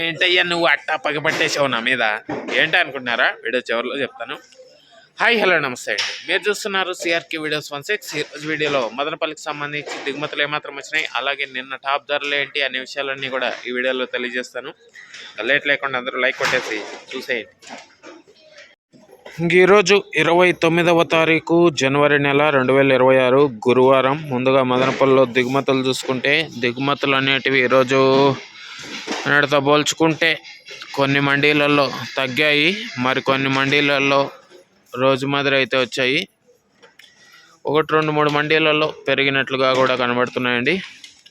ఏంటయ్యా నువ్వు అట్టా పగపట్టేసావు నా మీద ఏంటి అనుకుంటున్నారా? వీడియో చివరిలో చెప్తాను. హాయ్ హలో నమస్తే అండి, మీరు చూస్తున్నారు సిఆర్కే వీడియోస్ 16. ఈరోజు వీడియోలో మదనపల్లికి సంబంధించి దిగుమతులు ఏమాత్రం వచ్చినాయి, అలాగే నిన్న టాప్ ధరలు ఏంటి అనే విషయాలన్నీ కూడా ఈ వీడియోలో తెలియజేస్తాను. లేట్ లేకుండా అందరూ లైక్ కొట్టేసి చూసేయండి. ఈరోజు 29వ తారీఖు జనవరి నెల 2026 గురువారం. ముందుగా మదనపల్లిలో దిగుమతులు చూసుకుంటే దిగుమతులు అనేటివి ఈరోజు నిన్నటితో పోల్చుకుంటే కొన్ని మండీలలో తగ్గాయి, మరి కొన్ని మండీలలో రోజు మాదిరి అయితే వచ్చాయి. 1-2-3 మండీలలో పెరిగినట్లుగా కూడా కనబడుతున్నాయండి.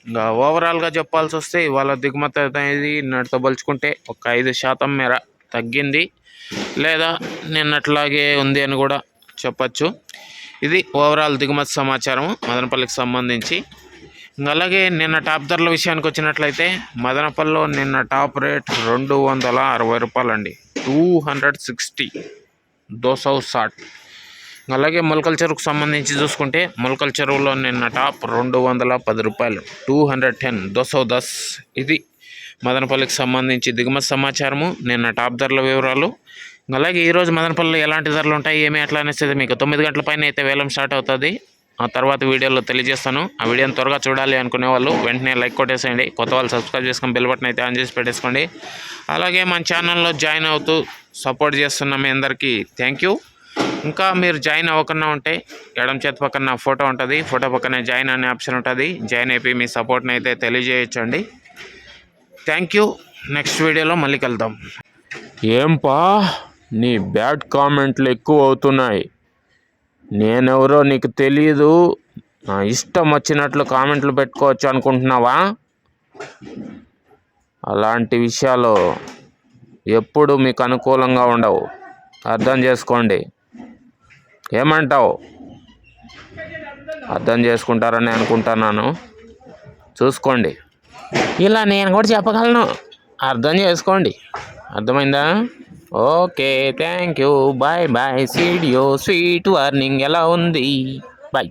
ఇంకా ఓవరాల్గా చెప్పాల్సి వస్తే ఇవాళ దిగుమతి అనేది నిన్నటితో పోల్చుకుంటే ఒక 5% మేర తగ్గింది, లేదా నిన్నట్లాగే ఉంది అని కూడా చెప్పచ్చు. ఇది ఓవరాల్ దిగుమతి సమాచారం మదనపల్లికి సంబంధించి. అలాగే నిన్న టాప్ ధరల విషయానికి వచ్చినట్లయితే మదనపల్లిలో నిన్న టాప్ రేట్ 260 రూపాయలండి, 260, 260. అలాగే మొలకల చెరువుకు సంబంధించి చూసుకుంటే మొలకల చెరువులో నిన్న టాప్ 210 రూపాయలు, 210, 210. ఇది మదనపల్లికి సంబంధించి దిగుమతి సమాచారము, నిన్న టాప్ ధరల వివరాలు. అలాగే ఈరోజు మదనపల్లిలో ఎలాంటి ధరలు ఉంటాయి ఏమి ఎట్లా అనేసి మీకు 9 గంటల పైన అయితే వేలం స్టార్ట్ అవుతుంది. ఆ తర్వాత వీడియోలో తెలియజేస్తాను. ఆ వీడియోని త్వరగా చూడాలి అనుకునే వాళ్ళు వెంటనే లైక్ కొట్టేసేయండి. కొత్త వాళ్ళు సబ్స్క్రైబ్ చేసుకొని బెల్ బటన్ అయితే ఆన్ చేసి పెట్టేసుకోండి. అలాగే మన ఛానల్లో జాయిన్ అవుతూ సపోర్ట్ చేస్తున్న మీ అందరికీ థ్యాంక్ యూ. ఇంకా మీరు జాయిన్ అవ్వకుండా ఉంటే ఎడమ చేతి పక్కన ఫోటో ఉంటుంది, ఫోటో పక్కనే జాయిన్ అనే ఆప్షన్ ఉంటుంది. జాయిన్ అయిపోయి మీ సపోర్ట్ని అయితే తెలియజేయచ్చండి. Thank you. నెక్స్ట్ వీడియోలో మళ్ళీ కలుద్దాం. ఏంపా నీ బ్యాడ్ కామెంట్లు ఎక్కువ అవుతున్నాయి, నేనెవరో నీకు తెలీదు, నా ఇష్టం వచ్చినట్లు కామెంట్లు పెట్టుకోవచ్చు అనుకుంటున్నావా? అలాంటి విషయాలు ఎప్పుడు మీకు అనుకూలంగా ఉండవు, అర్థం చేసుకోండి. ఏమంటావు? అర్థం చేసుకుంటారని అనుకుంటున్నాను, చూసుకోండి. ఇలా నేను కూడా చెప్పగలను, అర్థం చేసుకోండి. అర్థమైందా? Okay, thank you, bye bye. సీడియో స్వీట్ వార్నింగ్ ఎలా ఉంది? బాయ్.